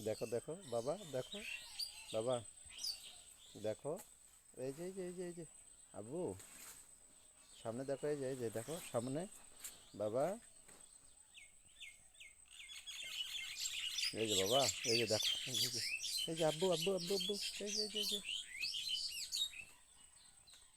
দেখো দেখো বাবা, দেখো বাবা, দেখো এই যে এই যে এই যে এই যে আব্বু, সামনে দেখো, এই যে দেখো সামনে বাবা, এই যে বাবা, এই যে দেখো, এই যে আব্বু আব্বু আব্বু আব্বু, এই যে এই যে এই যে